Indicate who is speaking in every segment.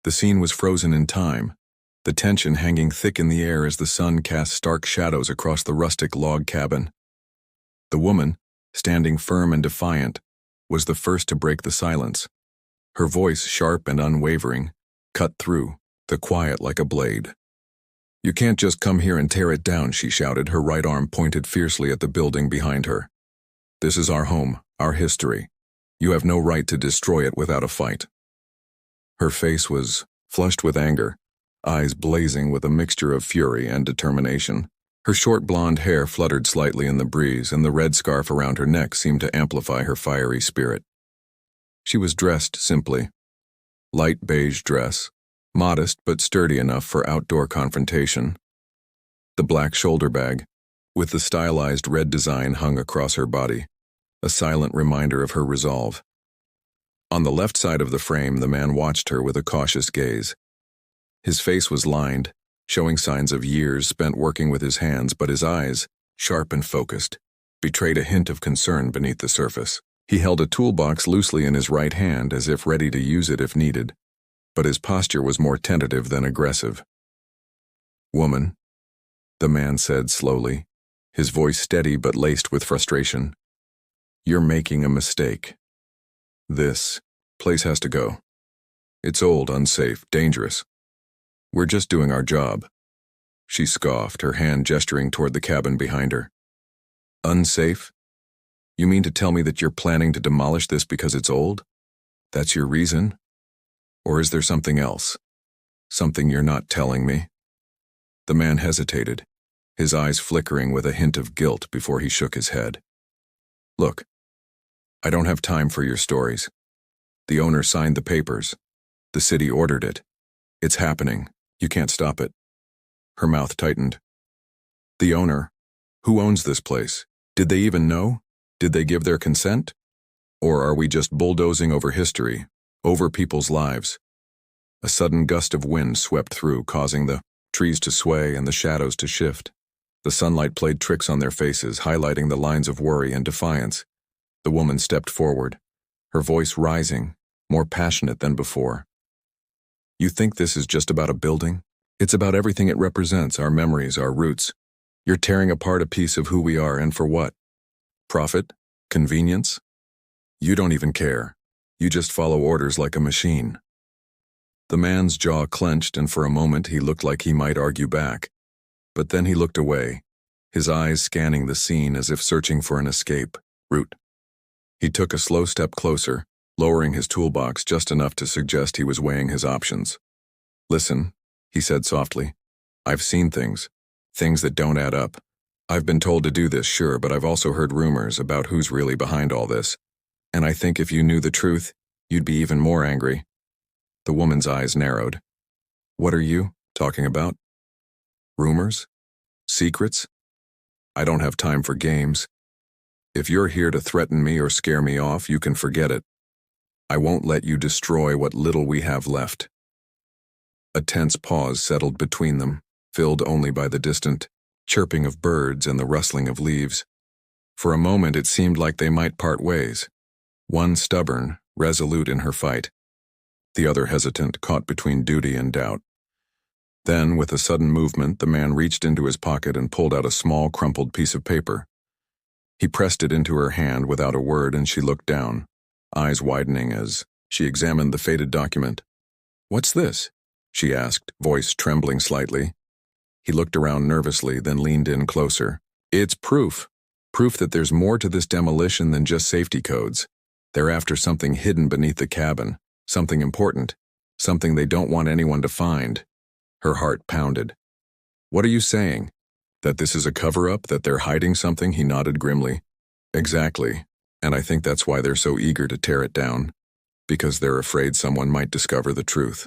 Speaker 1: The scene was frozen in time, the tension hanging thick in the air as the sun cast stark shadows across the rustic log cabin. The woman, standing firm and defiant, was the first to break the silence. Her voice, sharp and unwavering, cut through the quiet like a blade. "You can't just come here and tear it down," she shouted, her right arm pointed fiercely at the building behind her. "This is our home, our history. You have no right to destroy it without a fight." Her face was flushed with anger, eyes blazing with a mixture of fury and determination. Her short blonde hair fluttered slightly in the breeze, and the red scarf around her neck seemed to amplify her fiery spirit. She was dressed simply. Light beige dress, modest but sturdy enough for outdoor confrontation. The black shoulder bag, with the stylized red design hung across her body, a silent reminder of her resolve. On the left side of the frame, the man watched her with a cautious gaze. His face was lined, showing signs of years spent working with his hands, but his eyes, sharp and focused, betrayed a hint of concern beneath the surface. He held a toolbox loosely in his right hand, as if ready to use it if needed, but his posture was more tentative than aggressive. "Woman," the man said slowly, his voice steady but laced with frustration, "you're making a mistake. This place has to go. It's old, unsafe, dangerous. We're just doing our job." She scoffed, her hand gesturing toward the cabin behind her. "Unsafe? You mean to tell me that you're planning to demolish this because it's old? That's your reason? Or is there something else? Something you're not telling me?" The man hesitated, his eyes flickering with a hint of guilt before he shook his head. "Look, I don't have time for your stories. The owner signed the papers. The city ordered it. It's happening. You can't stop it." Her mouth tightened. "The owner? Who owns this place? Did they even know? Did they give their consent? Or are we just bulldozing over history, over people's lives?" A sudden gust of wind swept through, causing the trees to sway and the shadows to shift. The sunlight played tricks on their faces, highlighting the lines of worry and defiance. The woman stepped forward, her voice rising, more passionate than before. "You think this is just about a building? It's about everything it represents, our memories, our roots. You're tearing apart a piece of who we are, and for what? Profit? Convenience? You don't even care. You just follow orders like a machine." The man's jaw clenched, and for a moment he looked like he might argue back. But then he looked away, his eyes scanning the scene as if searching for an escape route. He took a slow step closer, lowering his toolbox just enough to suggest he was weighing his options. "Listen," he said softly. "I've seen things that don't add up. I've been told to do this, sure, but I've also heard rumors about who's really behind all this. And I think if you knew the truth, you'd be even more angry." The woman's eyes narrowed. "What are you talking about? Rumors? Secrets? I don't have time for games. If you're here to threaten me or scare me off, you can forget it. I won't let you destroy what little we have left." A tense pause settled between them, filled only by the distant chirping of birds and the rustling of leaves. For a moment it seemed like they might part ways, one stubborn, resolute in her fight, the other hesitant, caught between duty and doubt. Then, with a sudden movement, the man reached into his pocket and pulled out a small, crumpled piece of paper. He pressed it into her hand without a word, and she looked down, eyes widening as she examined the faded document. "What's this?" she asked, voice trembling slightly. He looked around nervously, then leaned in closer. "It's proof that there's more to this demolition than just safety codes. They're after something hidden beneath the cabin, something important, something they don't want anyone to find." Her heart pounded. "What are you saying? That this is a cover-up, that they're hiding something?" He nodded grimly. "Exactly, and I think that's why they're so eager to tear it down, because they're afraid someone might discover the truth.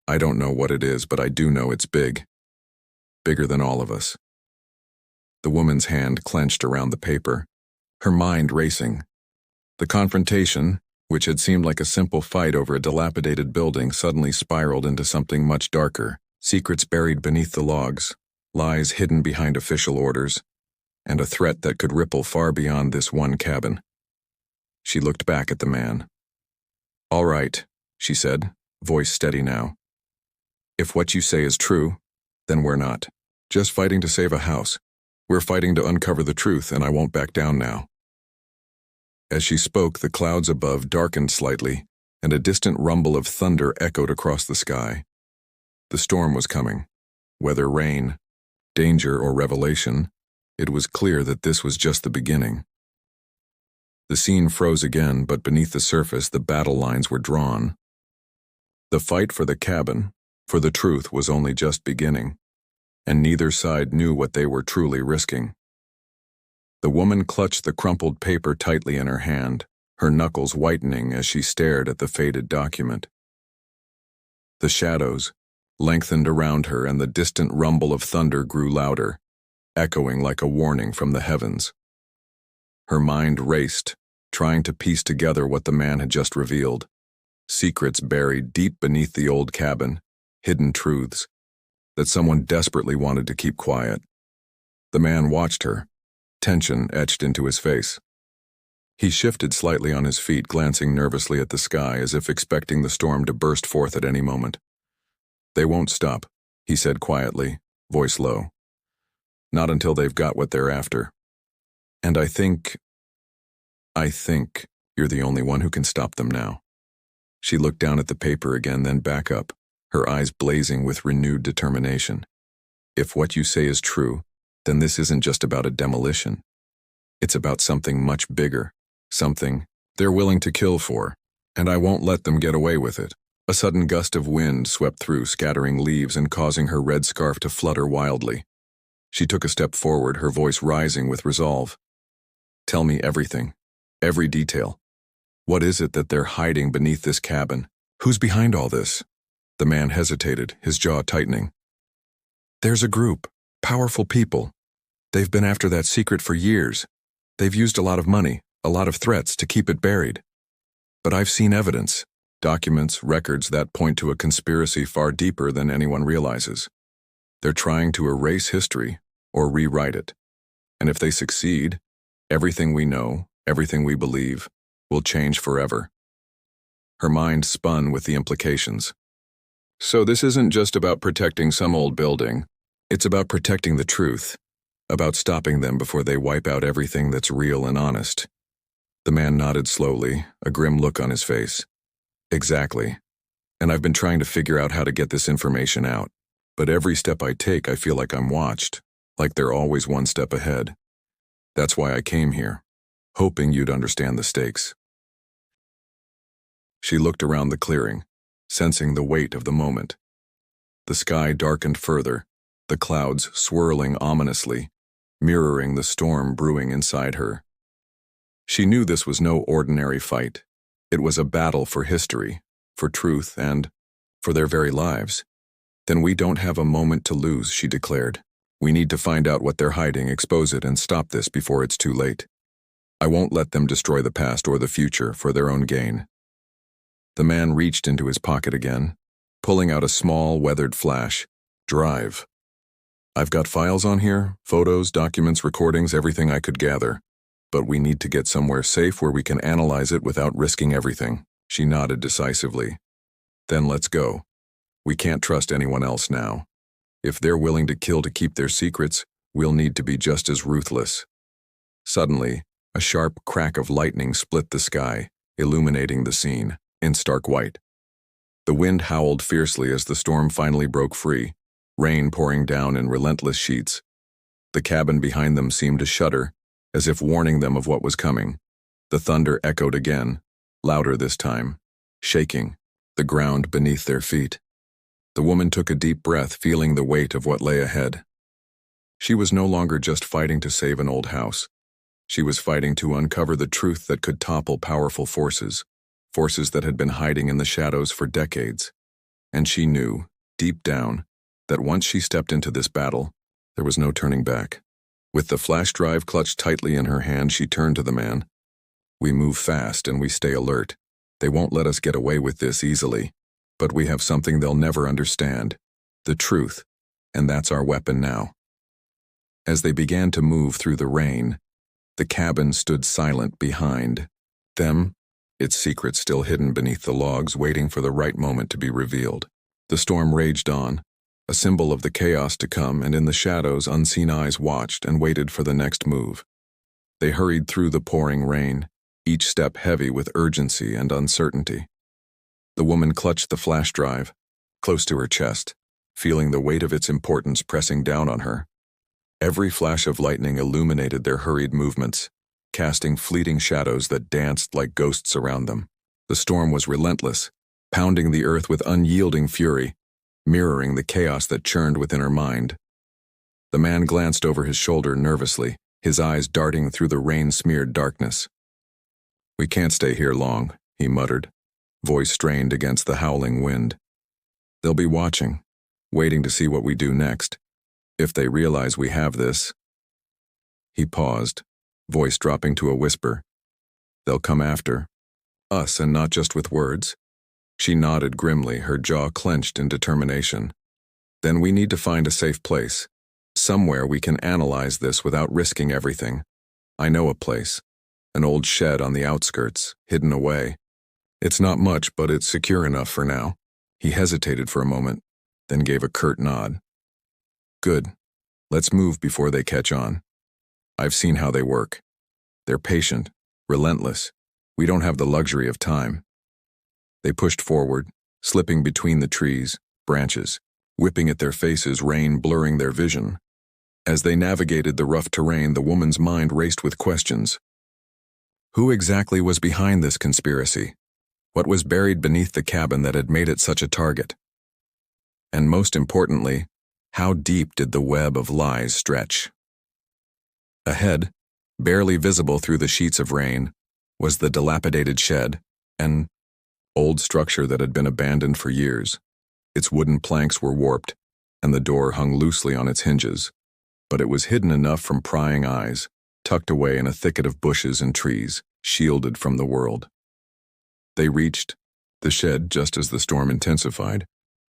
Speaker 1: I don't know what it is, but I do know it's big. Bigger than all of us." The woman's hand clenched around the paper, her mind racing. The confrontation, which had seemed like a simple fight over a dilapidated building, suddenly spiraled into something much darker, secrets buried beneath the logs, lies hidden behind official orders, and a threat that could ripple far beyond this one cabin. She looked back at the man. "All right," she said, voice steady now. If what you say is true, then we're not just fighting to save a house. We're fighting to uncover the truth, and I won't back down now. As she spoke, the clouds above darkened slightly, and a distant rumble of thunder echoed across the sky. The storm was coming. Whether rain, danger, or revelation, it was clear that this was just the beginning. The scene froze again, but beneath the surface the battle lines were drawn. The fight for the cabin, for the truth, was only just beginning, and neither side knew what they were truly risking. The woman clutched the crumpled paper tightly in her hand, her knuckles whitening as she stared at the faded document. The shadows lengthened around her, and the distant rumble of thunder grew louder, echoing like a warning from the heavens. Her mind raced, trying to piece together what the man had just revealed. Secrets buried deep beneath the old cabin, hidden truths that someone desperately wanted to keep quiet. The man watched her, tension etched into his face. He shifted slightly on his feet, glancing nervously at the sky as if expecting the storm to burst forth at any moment. "They won't stop," he said quietly, voice low. "Not until they've got what they're after. And I think you're the only one who can stop them now." She looked down at the paper again, then back up, her eyes blazing with renewed determination. "If what you say is true, then this isn't just about a demolition. It's about something much bigger, something they're willing to kill for, and I won't let them get away with it." A sudden gust of wind swept through, scattering leaves and causing her red scarf to flutter wildly. She took a step forward, her voice rising with resolve. "Tell me everything, every detail. What is it that they're hiding beneath this cabin? Who's behind all this?" The man hesitated, his jaw tightening. "There's a group, powerful people. They've been after that secret for years. They've used a lot of money, a lot of threats to keep it buried. But I've seen evidence, documents, records that point to a conspiracy far deeper than anyone realizes. They're trying to erase history or rewrite it. And if they succeed, everything we know, everything we believe, will change forever." Her mind spun with the implications. "So this isn't just about protecting some old building. It's about protecting the truth, about stopping them before they wipe out everything that's real and honest." The man nodded slowly, a grim look on his face. "Exactly. And I've been trying to figure out how to get this information out. But every step I take, I feel like I'm watched, like they're always one step ahead. That's why I came here, hoping you'd understand the stakes." She looked around the clearing, sensing the weight of the moment. The sky darkened further, the clouds swirling ominously, mirroring the storm brewing inside her. She knew this was no ordinary fight. It was a battle for history, for truth, and for their very lives. "Then we don't have a moment to lose," she declared. "We need to find out what they're hiding, expose it, and stop this before it's too late. I won't let them destroy the past or the future for their own gain." The man reached into his pocket again, pulling out a small, weathered flash. "Drive. I've got files on here, photos, documents, recordings, everything I could gather. But we need to get somewhere safe where we can analyze it without risking everything." She nodded decisively. "Then let's go. We can't trust anyone else now. If they're willing to kill to keep their secrets, we'll need to be just as ruthless." Suddenly, a sharp crack of lightning split the sky, illuminating the scene in stark white. The wind howled fiercely as the storm finally broke free, rain pouring down in relentless sheets. The cabin behind them seemed to shudder, as if warning them of what was coming. The thunder echoed again, louder this time, shaking the ground beneath their feet. The woman took a deep breath, feeling the weight of what lay ahead. She was no longer just fighting to save an old house. She was fighting to uncover the truth that could topple powerful forces that had been hiding in the shadows for decades. And she knew, deep down, that once she stepped into this battle, there was no turning back. With the flash drive clutched tightly in her hand, she turned to the man. "We move fast and we stay alert. They won't let us get away with this easily. But we have something they'll never understand, the truth, and that's our weapon now." As they began to move through the rain, the cabin stood silent behind them, its secret still hidden beneath the logs, waiting for the right moment to be revealed. The storm raged on, a symbol of the chaos to come, and in the shadows unseen eyes watched and waited for the next move. They hurried through the pouring rain, each step heavy with urgency and uncertainty. The woman clutched the flash drive, close to her chest, feeling the weight of its importance pressing down on her. Every flash of lightning illuminated their hurried movements, casting fleeting shadows that danced like ghosts around them. The storm was relentless, pounding the earth with unyielding fury, mirroring the chaos that churned within her mind. The man glanced over his shoulder nervously, his eyes darting through the rain-smeared darkness. "We can't stay here long," he muttered, voice strained against the howling wind. "They'll be watching, waiting to see what we do next. If they realize we have this..." He paused, voice dropping to a whisper. "They'll come after us, and not just with words." She nodded grimly, her jaw clenched in determination. "Then we need to find a safe place. Somewhere we can analyze this without risking everything. I know a place. An old shed on the outskirts, hidden away. It's not much, but it's secure enough for now." He hesitated for a moment, then gave a curt nod. "Good. Let's move before they catch on. I've seen how they work. They're patient, relentless. We don't have the luxury of time." They pushed forward, slipping between the trees, branches, whipping at their faces, rain blurring their vision. As they navigated the rough terrain, the woman's mind raced with questions. Who exactly was behind this conspiracy? What was buried beneath the cabin that had made it such a target? And most importantly, how deep did the web of lies stretch? Ahead, barely visible through the sheets of rain, was the dilapidated shed, an old structure that had been abandoned for years. Its wooden planks were warped, and the door hung loosely on its hinges, but it was hidden enough from prying eyes, tucked away in a thicket of bushes and trees, shielded from the world. They reached the shed just as the storm intensified,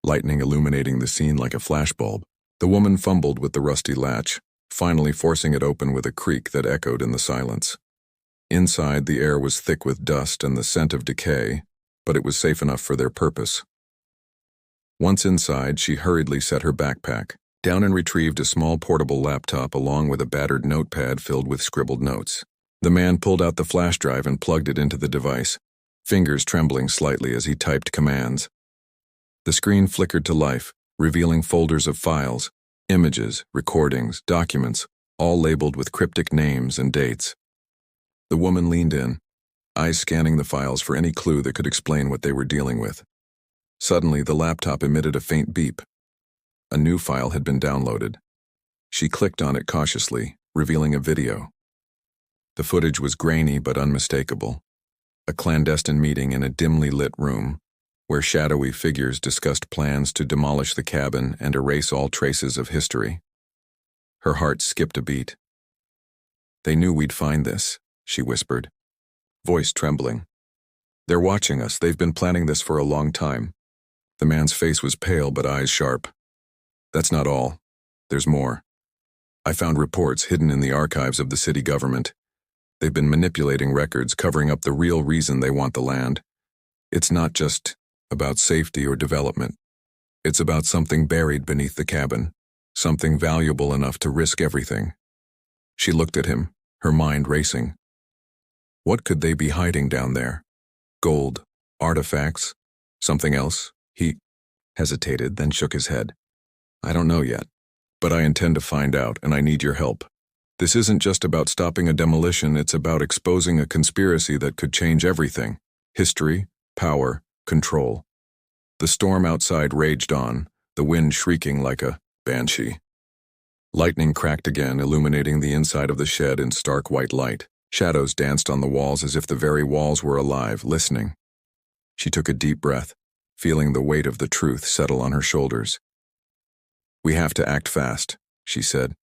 Speaker 1: lightning illuminating the scene like a flashbulb. The woman fumbled with the rusty latch, finally forcing it open with a creak that echoed in the silence. Inside, the air was thick with dust and the scent of decay, but it was safe enough for their purpose. Once inside, she hurriedly set her backpack down and retrieved a small portable laptop along with a battered notepad filled with scribbled notes. The man pulled out the flash drive and plugged it into the device, fingers trembling slightly as he typed commands. The screen flickered to life, revealing folders of files, images, recordings, documents, all labeled with cryptic names and dates. The woman leaned in, eyes scanning the files for any clue that could explain what they were dealing with. Suddenly, the laptop emitted a faint beep. A new file had been downloaded. She clicked on it cautiously, revealing a video. The footage was grainy but unmistakable. A clandestine meeting in a dimly lit room, where shadowy figures discussed plans to demolish the cabin and erase all traces of history. Her heart skipped a beat. "They knew we'd find this," she whispered, voice trembling. "They're watching us. They've been planning this for a long time." The man's face was pale but eyes sharp. "That's not all. There's more. I found reports hidden in the archives of the city government. They've been manipulating records, covering up the real reason they want the land. It's not just about safety or development. It's about something buried beneath the cabin, something valuable enough to risk everything." She looked at him, her mind racing. What could they be hiding down there? Gold, artifacts, something else? He hesitated, then shook his head. "I don't know yet, but I intend to find out, and I need your help. This isn't just about stopping a demolition, it's about exposing a conspiracy that could change everything. History, power, control." The storm outside raged on, the wind shrieking like a banshee. Lightning cracked again, illuminating the inside of the shed in stark white light. Shadows danced on the walls as if the very walls were alive, listening. She took a deep breath, feeling the weight of the truth settle on her shoulders. "We have to act fast," she said.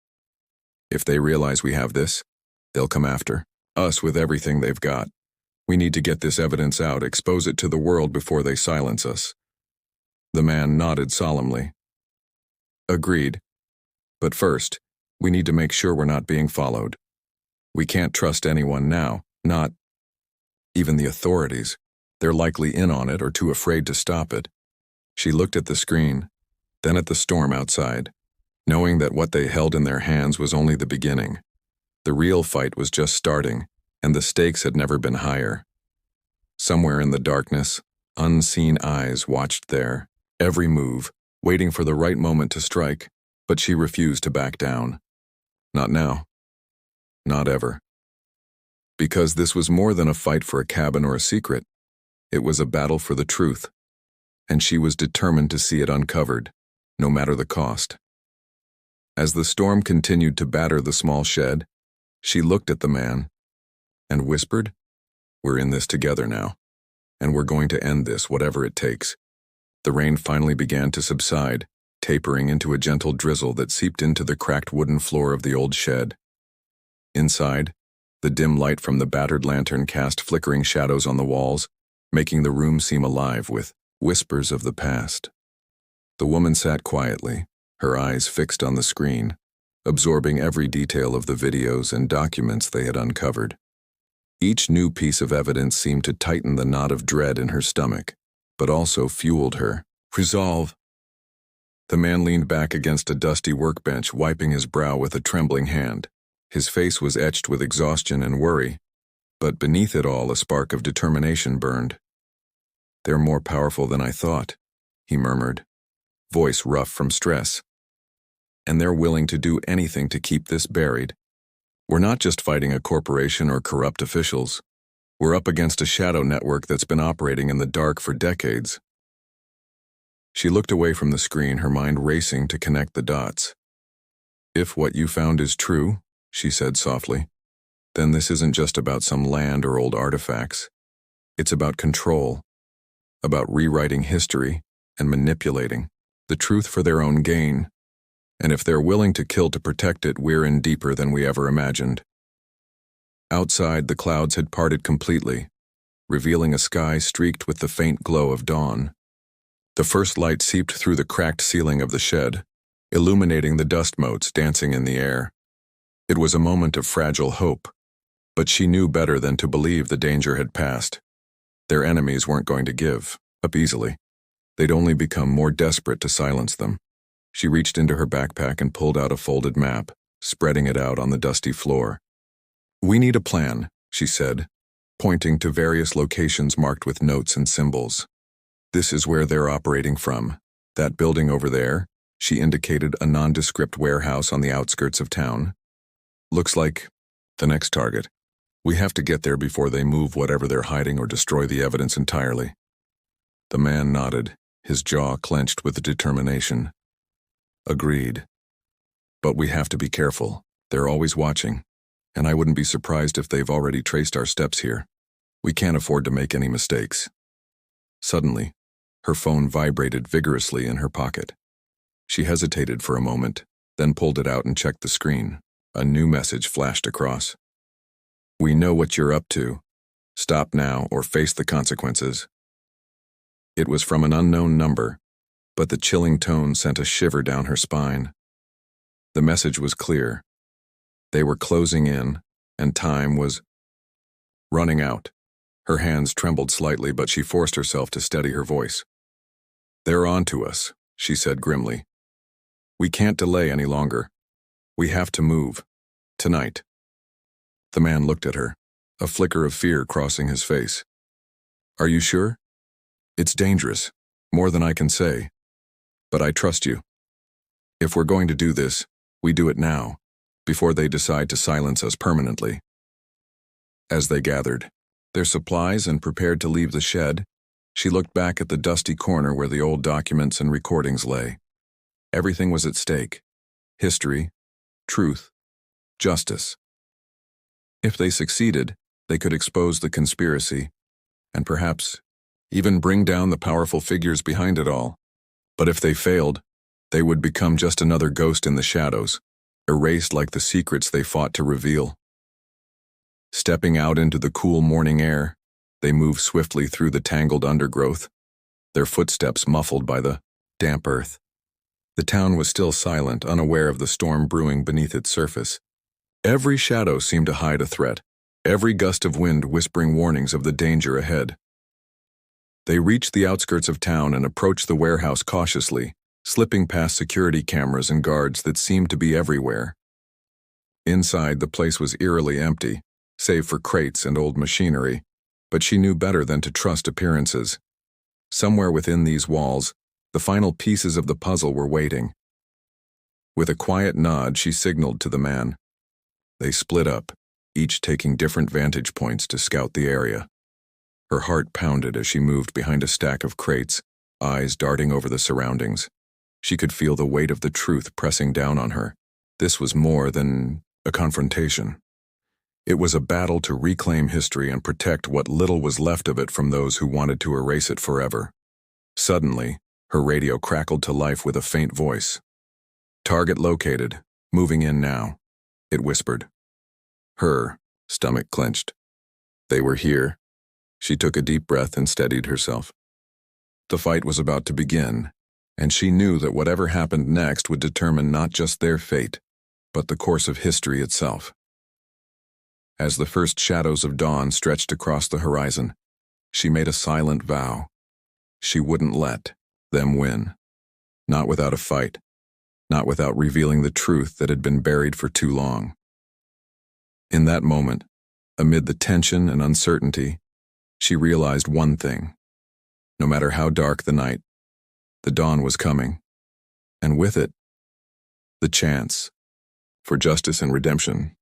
Speaker 1: "If they realize we have this, they'll come after us with everything they've got. We need to get this evidence out, expose it to the world before they silence us." The man nodded solemnly. "Agreed. But first, we need to make sure we're not being followed. We can't trust anyone now, not..." Even the authorities, they're likely in on it or too afraid to stop it. She looked at the screen, then at the storm outside, knowing that what they held in their hands was only the beginning. The real fight was just starting, and the stakes had never been higher. Somewhere in the darkness, unseen eyes watched their every move, waiting for the right moment to strike, but she refused to back down. Not now. Not ever. Because this was more than a fight for a cabin or a secret. It was a battle for the truth, and she was determined to see it uncovered, no matter the cost. As the storm continued to batter the small shed, she looked at the man and whispered, "We're in this together now, and we're going to end this whatever it takes." The rain finally began to subside, tapering into a gentle drizzle that seeped into the cracked wooden floor of the old shed. Inside, the dim light from the battered lantern cast flickering shadows on the walls, making the room seem alive with whispers of the past. The woman sat quietly, her eyes fixed on the screen, absorbing every detail of the videos and documents they had uncovered. Each new piece of evidence seemed to tighten the knot of dread in her stomach, but also fueled her resolve. The man leaned back against a dusty workbench, wiping his brow with a trembling hand. His face was etched with exhaustion and worry, but beneath it all a spark of determination burned. "They're more powerful than I thought," he murmured, voice rough from stress. "And they're willing to do anything to keep this buried. We're not just fighting a corporation or corrupt officials. We're up against a shadow network that's been operating in the dark for decades." She looked away from the screen, her mind racing to connect the dots. "If what you found is true," she said softly, "then this isn't just about some land or old artifacts. It's about control, about rewriting history and manipulating the truth for their own gain. And if they're willing to kill to protect it, we're in deeper than we ever imagined." Outside, the clouds had parted completely, revealing a sky streaked with the faint glow of dawn. The first light seeped through the cracked ceiling of the shed, illuminating the dust motes dancing in the air. It was a moment of fragile hope, but she knew better than to believe the danger had passed. Their enemies weren't going to give up easily. They'd only become more desperate to silence them. She reached into her backpack and pulled out a folded map, spreading it out on the dusty floor. "We need a plan," she said, pointing to various locations marked with notes and symbols. "This is where they're operating from. That building over there," she indicated a nondescript warehouse on the outskirts of town. "Looks like the next target. We have to get there before they move whatever they're hiding or destroy the evidence entirely." The man nodded, his jaw clenched with determination. "Agreed. But we have to be careful. They're always watching, and I wouldn't be surprised if they've already traced our steps here. We can't afford to make any mistakes." Suddenly, her phone vibrated vigorously in her pocket. She hesitated for a moment, then pulled it out and checked the screen. A new message flashed across. "We know what you're up to. Stop now or face the consequences." It was from an unknown number, but the chilling tone sent a shiver down her spine. The message was clear. They were closing in, and time was running out. Her hands trembled slightly, but she forced herself to steady her voice. "They're on to us," she said grimly. "We can't delay any longer. We have to move. Tonight." The man looked at her, a flicker of fear crossing his face. "Are you sure? It's dangerous, more than I can say. But I trust you. If we're going to do this, we do it now, before they decide to silence us permanently." As they gathered their supplies and prepared to leave the shed, she looked back at the dusty corner where the old documents and recordings lay. Everything was at stake. History, truth, justice. If they succeeded, they could expose the conspiracy, and perhaps even bring down the powerful figures behind it all. But if they failed, they would become just another ghost in the shadows, erased like the secrets they fought to reveal. Stepping out into the cool morning air, they moved swiftly through the tangled undergrowth, their footsteps muffled by the damp earth. The town was still silent, unaware of the storm brewing beneath its surface. Every shadow seemed to hide a threat, every gust of wind whispering warnings of the danger ahead. They reached the outskirts of town and approached the warehouse cautiously, slipping past security cameras and guards that seemed to be everywhere. Inside, the place was eerily empty, save for crates and old machinery, but she knew better than to trust appearances. Somewhere within these walls, the final pieces of the puzzle were waiting. With a quiet nod, she signaled to the man. They split up, each taking different vantage points to scout the area. Her heart pounded as she moved behind a stack of crates, eyes darting over the surroundings. She could feel the weight of the truth pressing down on her. This was more than a confrontation. It was a battle to reclaim history and protect what little was left of it from those who wanted to erase it forever. Suddenly, her radio crackled to life with a faint voice. "Target located. Moving in now," it whispered. Her stomach clenched. They were here. She took a deep breath and steadied herself. The fight was about to begin, and she knew that whatever happened next would determine not just their fate, but the course of history itself. As the first shadows of dawn stretched across the horizon, she made a silent vow. She wouldn't let them win. Not without a fight. Not without revealing the truth that had been buried for too long. In that moment, amid the tension and uncertainty, she realized one thing. No matter how dark the night, the dawn was coming, and with it, the chance for justice and redemption.